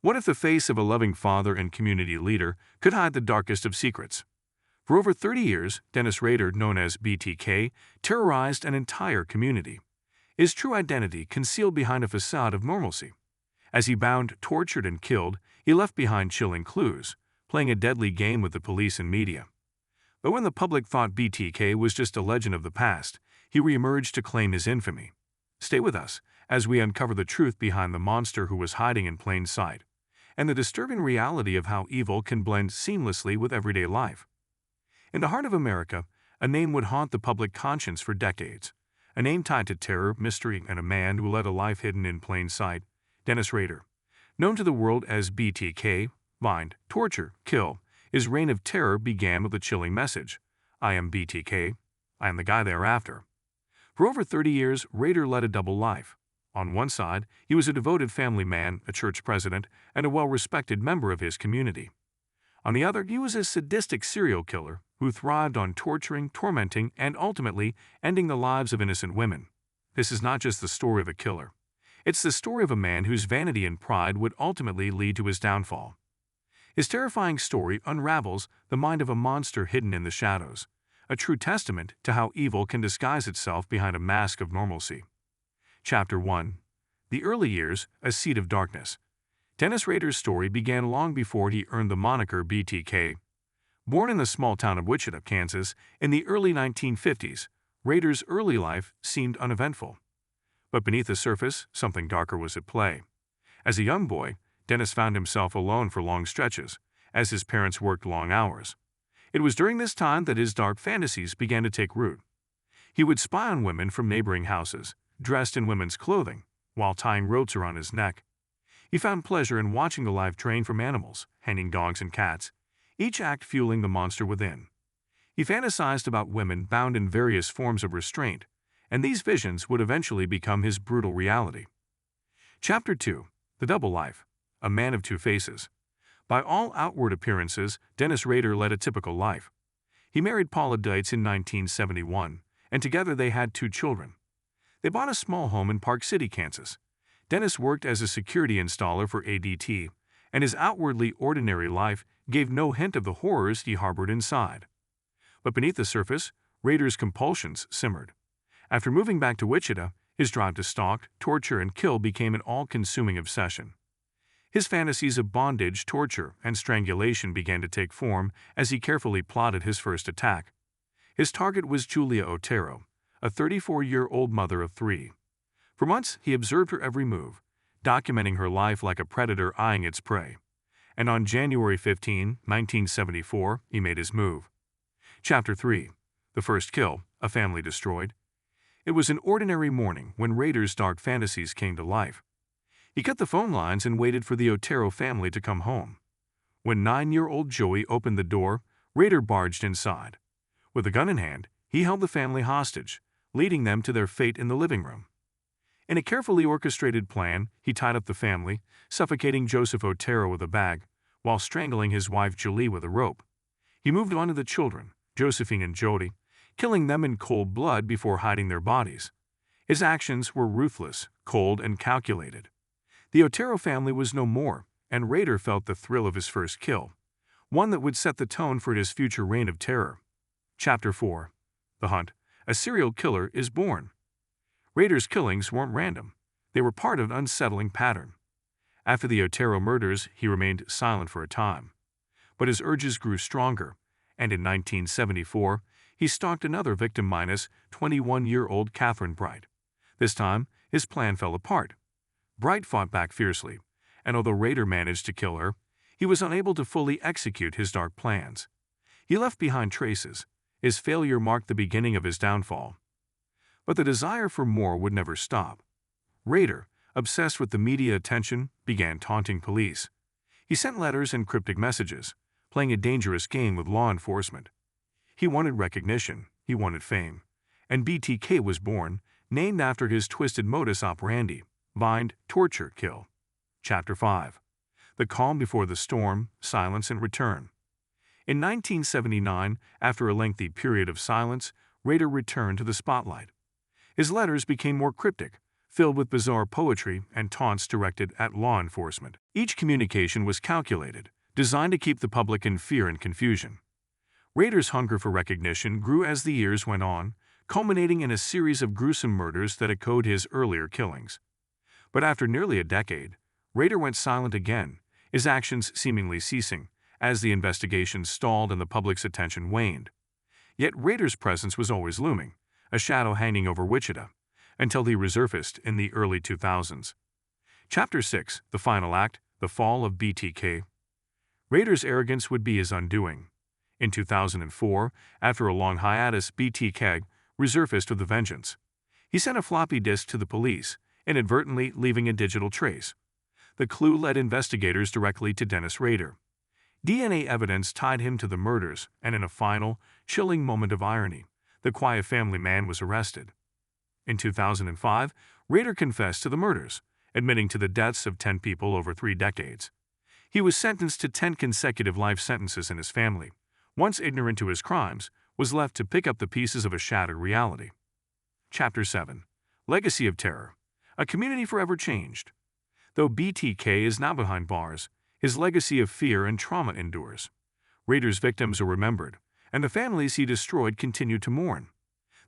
What if the face of a loving father and community leader could hide the darkest of secrets? For over 30 years, Dennis Rader, known as BTK, terrorized an entire community. His true identity concealed behind a facade of normalcy. As he bound, tortured, and killed, he left behind chilling clues, playing a deadly game with the police and media. But when the public thought BTK was just a legend of the past, he reemerged to claim his infamy. Stay with us as we uncover the truth behind the monster who was hiding in plain sight, and the disturbing reality of how evil can blend seamlessly with everyday life. In the heart of America, a name would haunt the public conscience for decades. A name tied to terror, mystery, and a man who led a life hidden in plain sight, Dennis Rader. Known to the world as BTK, bind, torture, kill, his reign of terror began with a chilling message: I am BTK, I am the guy they're after. For over 30 years, Rader led a double life. On one side, he was a devoted family man, a church president, and a well-respected member of his community. On the other, he was a sadistic serial killer who thrived on torturing, tormenting, and ultimately ending the lives of innocent women. This is not just the story of a killer. It's the story of a man whose vanity and pride would ultimately lead to his downfall. His terrifying story unravels the mind of a monster hidden in the shadows, a true testament to how evil can disguise itself behind a mask of normalcy. Chapter 1. The Early Years, a Seed of Darkness. Dennis Rader's story began long before he earned the moniker BTK. Born in the small town of Wichita, Kansas, in the early 1950s, Rader's early life seemed uneventful. But beneath the surface, something darker was at play. As a young boy, Dennis found himself alone for long stretches, as his parents worked long hours. It was during this time that his dark fantasies began to take root. He would spy on women from neighboring houses, dressed in women's clothing, while tying ropes around his neck. He found pleasure in watching the live train from animals, hanging dogs and cats, each act fueling the monster within. He fantasized about women bound in various forms of restraint, and these visions would eventually become his brutal reality. Chapter 2. The Double Life. A Man of Two Faces. By all outward appearances, Dennis Rader led a typical life. He married Paula Dietz in 1971, and together they had 2 children. They bought a small home in Park City, Kansas. Dennis worked as a security installer for ADT, and his outwardly ordinary life gave no hint of the horrors he harbored inside. But beneath the surface, Rader's compulsions simmered. After moving back to Wichita, his drive to stalk, torture, and kill became an all-consuming obsession. His fantasies of bondage, torture, and strangulation began to take form as he carefully plotted his first attack. His target was Julia Otero, a 34-year-old mother of 3. For months, he observed her every move, documenting her life like a predator eyeing its prey. And on January 15, 1974, he made his move. Chapter 3. The First Kill, a Family Destroyed. It was an ordinary morning when Rader's dark fantasies came to life. He cut the phone lines and waited for the Otero family to come home. When 9-year-old Joey opened the door, Rader barged inside. With a gun in hand, he held the family hostage, leading them to their fate in the living room. In a carefully orchestrated plan, he tied up the family, suffocating Joseph Otero with a bag, while strangling his wife Julie with a rope. He moved on to the children, Josephine and Jody, killing them in cold blood before hiding their bodies. His actions were ruthless, cold, and calculated. The Otero family was no more, and Rader felt the thrill of his first kill, one that would set the tone for his future reign of terror. Chapter 4. The Hunt. A Serial Killer is Born. Rader's killings weren't random. They were part of an unsettling pattern. After the Otero murders, he remained silent for a time. But his urges grew stronger, and in 1974, he stalked another victim, 21-year-old Catherine Bright. This time, his plan fell apart. Bright fought back fiercely, and although Rader managed to kill her, he was unable to fully execute his dark plans. He left behind traces. His failure marked the beginning of his downfall. But the desire for more would never stop. Rader, obsessed with the media attention, began taunting police. He sent letters and cryptic messages, playing a dangerous game with law enforcement. He wanted recognition, he wanted fame, and BTK was born, named after his twisted modus operandi: bind, torture, kill. Chapter 5. The Calm Before the Storm, Silence, and Return. In 1979, after a lengthy period of silence, Rader returned to the spotlight. His letters became more cryptic, filled with bizarre poetry and taunts directed at law enforcement. Each communication was calculated, designed to keep the public in fear and confusion. Rader's hunger for recognition grew as the years went on, culminating in a series of gruesome murders that echoed his earlier killings. But after nearly a decade, Rader went silent again, his actions seemingly ceasing, as the investigation stalled and the public's attention waned. Yet Rader's presence was always looming, a shadow hanging over Wichita, until he resurfaced in the early 2000s. Chapter 6, The Final Act, The Fall of BTK. Rader's arrogance would be his undoing. In 2004, after a long hiatus, BTK resurfaced with a vengeance. He sent a floppy disk to the police, inadvertently leaving a digital trace. The clue led investigators directly to Dennis Rader. DNA evidence tied him to the murders, and in a final, chilling moment of irony, the quiet family man was arrested. In 2005, Rader confessed to the murders, admitting to the deaths of 10 people over 3 decades. He was sentenced to 10 consecutive life sentences, and his family, once ignorant to his crimes, was left to pick up the pieces of a shattered reality. Chapter 7. Legacy of Terror. A community forever changed. Though BTK is now behind bars, his legacy of fear and trauma endures. Rader's victims are remembered, and the families he destroyed continue to mourn.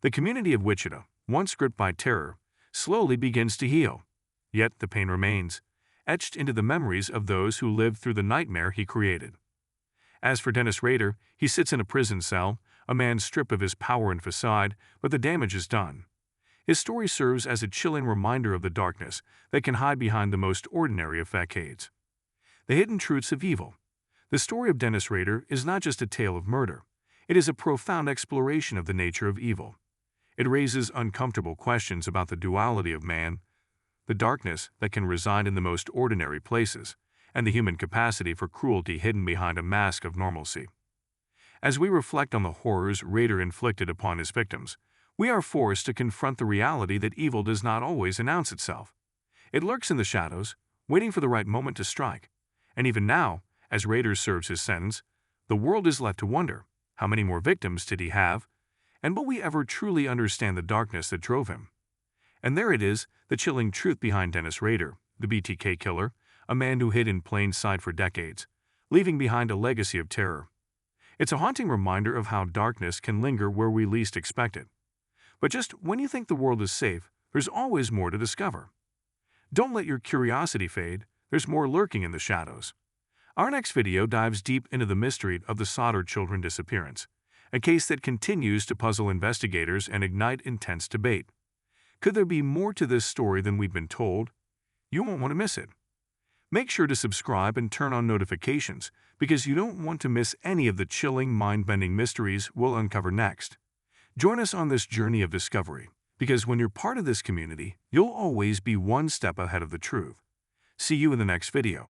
The community of Wichita, once gripped by terror, slowly begins to heal. Yet the pain remains, etched into the memories of those who lived through the nightmare he created. As for Dennis Rader, he sits in a prison cell, a man stripped of his power and facade, but the damage is done. His story serves as a chilling reminder of the darkness that can hide behind the most ordinary of facades. The hidden truths of evil. The story of Dennis Rader is not just a tale of murder. It is a profound exploration of the nature of evil. It raises uncomfortable questions about the duality of man, the darkness that can reside in the most ordinary places, and the human capacity for cruelty hidden behind a mask of normalcy. As we reflect on the horrors Rader inflicted upon his victims, we are forced to confront the reality that evil does not always announce itself. It lurks in the shadows, waiting for the right moment to strike. And even now, as Rader serves his sentence, the world is left to wonder, how many more victims did he have, and will we ever truly understand the darkness that drove him? And there it is, the chilling truth behind Dennis Rader, the BTK Killer, a man who hid in plain sight for decades, leaving behind a legacy of terror. It's a haunting reminder of how darkness can linger where we least expect it. But just when you think the world is safe, there's always more to discover. Don't let your curiosity fade, there's more lurking in the shadows. Our next video dives deep into the mystery of the Sodder children disappearance, a case that continues to puzzle investigators and ignite intense debate. Could there be more to this story than we've been told? You won't want to miss it. Make sure to subscribe and turn on notifications because you don't want to miss any of the chilling, mind-bending mysteries we'll uncover next. Join us on this journey of discovery, because when you're part of this community, you'll always be one step ahead of the truth. See you in the next video.